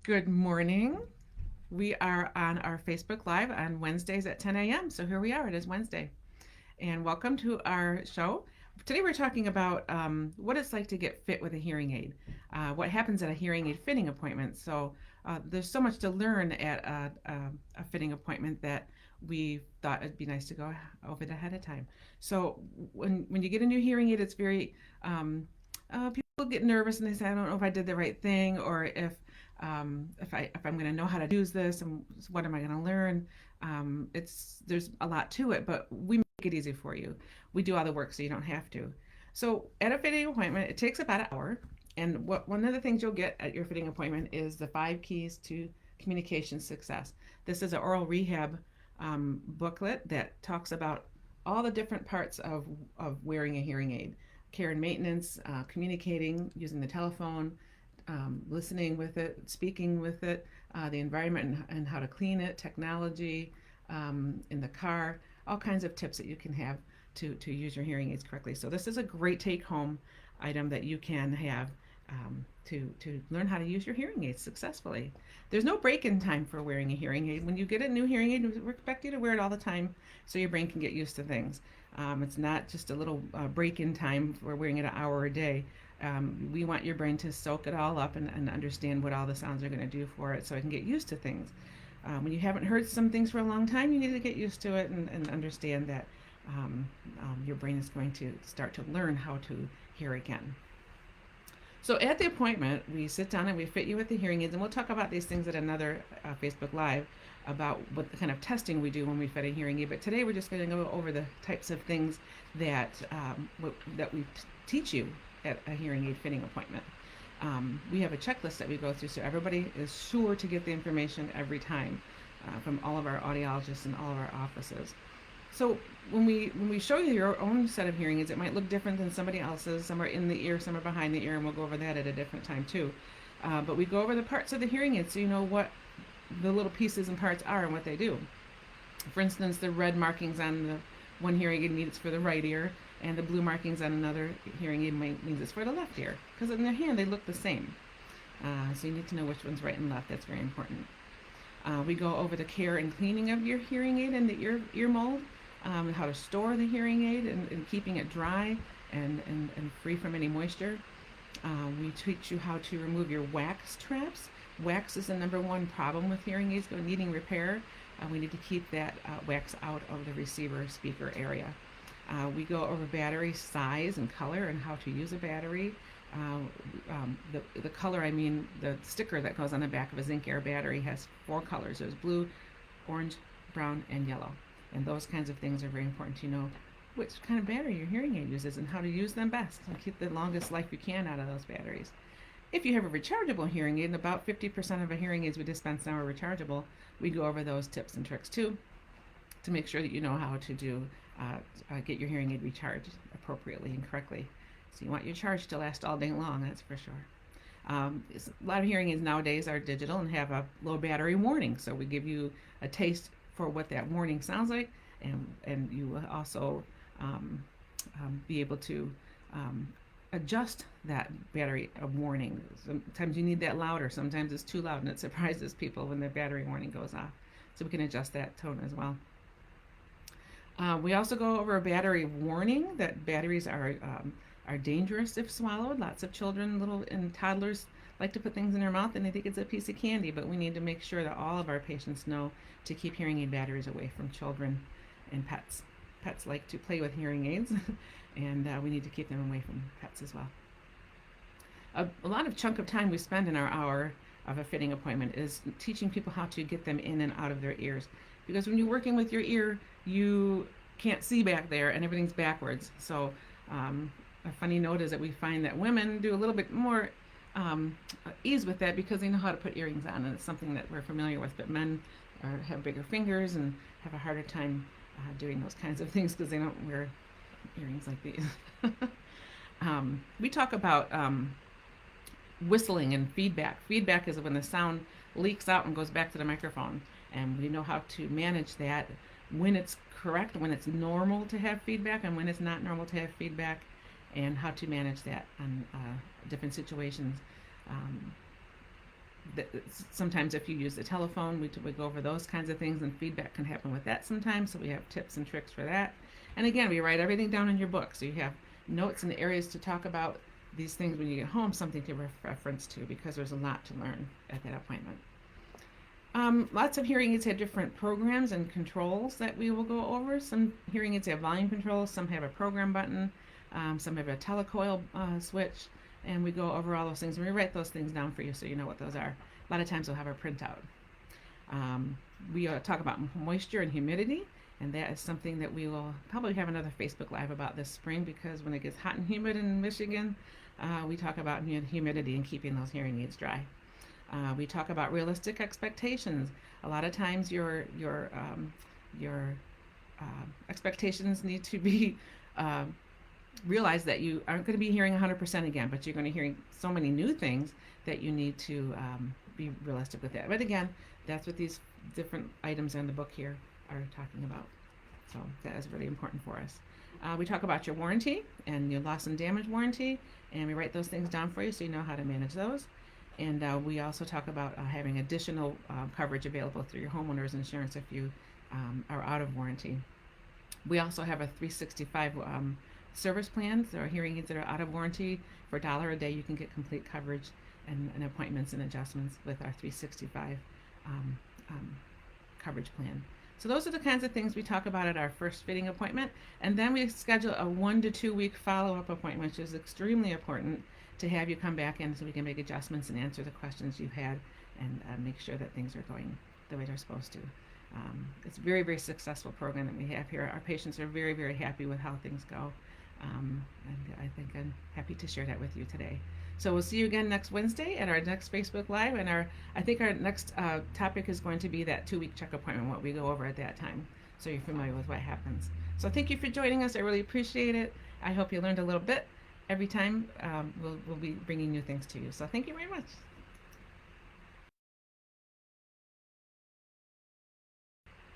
Good morning. We are on our Facebook Live on Wednesdays at 10 a.m. So here we are. It is Wednesday. And welcome to our show. Today we're talking about what it's like to get fit with a hearing aid, what happens at a hearing aid fitting appointment. There's so much to learn at a fitting appointment that we thought it'd be nice to go over it ahead of time. So when you get a new hearing aid, it's very people get nervous and they say, I don't know if I did the right thing or if I'm going to know how to use this and what am I going to learn. It's There's a lot to it, but we make it easy for you. We do all the work so you don't have to. So at a fitting appointment, it takes about an hour. And one of the things you'll get at your fitting appointment is the 5 keys to communication success. This is an oral rehab booklet that talks about all the different parts of wearing a hearing aid: care and maintenance, communicating using the telephone, listening with it, speaking with it, the environment and how to clean it, technology in the car, all kinds of tips that you can have to use your hearing aids correctly. So this is a great take-home item that you can have to learn how to use your hearing aids successfully. There's no break-in time for wearing a hearing aid. When you get a new hearing aid, we expect you to wear it all the time so your brain can get used to things. It's not just a little break-in time for wearing it an hour a day. We want your brain to soak it all up and understand what all the sounds are going to do for it so it can get used to things. When you haven't heard some things for a long time, you need to get used to it and understand that your brain is going to start to learn how to hear again. So at the appointment, we sit down and we fit you with the hearing aids, and we'll talk about these things at another Facebook Live about what kind of testing we do when we fit a hearing aid. But today we're just going to go over the types of things that we teach you at a hearing aid fitting appointment. We have a checklist that we go through so everybody is sure to get the information every time from all of our audiologists and all of our offices. So when we show you your own set of hearing aids, it might look different than somebody else's. Some are in the ear, some are behind the ear, and we'll go over that at a different time too. But we go over the parts of the hearing aid so you know what the little pieces and parts are and what they do. For instance, the red markings on the one hearing aid means it's for the right ear, and the blue markings on another hearing aid means it's for the left ear. Because in their hand they look the same. So you need to know which one's right and left. That's very important. We go over the care and cleaning of your hearing aid and the ear mold, how to store the hearing aid and keeping it dry and free from any moisture. We teach you how to remove your wax traps. Wax is the number one problem with hearing aids needing repair. We need to keep that wax out of the receiver speaker area. We go over battery size and color and how to use a battery. The color, I mean the sticker that goes on the back of a Zinc Air battery has 4 colors. There's blue, orange, brown, and yellow. And those kinds of things are very important to know which kind of battery your hearing aid uses and how to use them best and keep the longest life you can out of those batteries. If you have a rechargeable hearing aid, and about 50% of the hearing aids we dispense now are rechargeable, we go over those tips and tricks too to make sure that you know how to get your hearing aid recharged appropriately and correctly. So you want your charge to last all day long, that's for sure. A lot of hearing aids nowadays are digital and have a low battery warning, so we give you a taste for what that warning sounds like, and you will also be able to adjust that battery warning. Sometimes you need that louder, sometimes it's too loud, and it surprises people when the battery warning goes off. So we can adjust that tone as well. We also go over a battery warning that batteries are dangerous if swallowed. Lots of children, little and toddlers, like to put things in their mouth and they think it's a piece of candy, but we need to make sure that all of our patients know to keep hearing aid batteries away from children and pets. Pets like to play with hearing aids, and we need to keep them away from pets as well. A lot of chunk of time we spend in our hour of a fitting appointment is teaching people how to get them in and out of their ears. Because when you're working with your ear, you can't see back there and everything's backwards. So a funny note is that we find that women do a little bit more ease with that because they know how to put earrings on, and it's something that we're familiar with. But men have bigger fingers and have a harder time doing those kinds of things because they don't wear earrings like these. We talk about whistling and feedback. Feedback is when the sound leaks out and goes back to the microphone, and we know how to manage that when it's correct, when it's normal to have feedback, and when it's not normal to have feedback, and how to manage that in different situations. Um, Sometimes if you use the telephone, we go over those kinds of things, and feedback can happen with that sometimes. So we have tips and tricks for that. And again, we write everything down in your book, so you have notes and areas to talk about these things when you get home, something to reference to, because there's a lot to learn at that appointment. Lots of hearing aids have different programs and controls that we will go over. Some hearing aids have volume controls, some have a program button, some have a telecoil switch, and we go over all those things. And we write those things down for you so you know what those are. A lot of times we'll have a printout. We talk about moisture and humidity, and that is something that we will probably have another Facebook Live about this spring, because when it gets hot and humid in Michigan, we talk about humidity and keeping those hearing aids dry. We talk about realistic expectations. A lot of times your expectations need to be realize that you aren't going to be hearing 100% again, but you're going to be hearing so many new things that you need to be realistic with that. But again, that's what these different items in the book here are talking about. So that is really important for us. We talk about your warranty and your loss and damage warranty, and we write those things down for you so you know how to manage those. And we also talk about having additional coverage available through your homeowner's insurance if you are out of warranty. We also have a 365 service plan. There are hearing aids that are out of warranty. For $1 a day, you can get complete coverage and appointments and adjustments with our 365 coverage plan. So those are the kinds of things we talk about at our first fitting appointment. And then we schedule a 1 to 2 week follow-up appointment, which is extremely important to have you come back in so we can make adjustments and answer the questions you've had, and make sure that things are going the way they're supposed to. It's a very, very successful program that we have here. Our patients are very, very happy with how things go. And I think I'm happy to share that with you today. So we'll see you again next Wednesday at our next Facebook Live. And I think our next topic is going to be that 2-week check appointment, what we go over at that time, so you're familiar with what happens. So thank you for joining us. I really appreciate it. I hope you learned a little bit. Every time we'll be bringing new things to you. So thank you very much.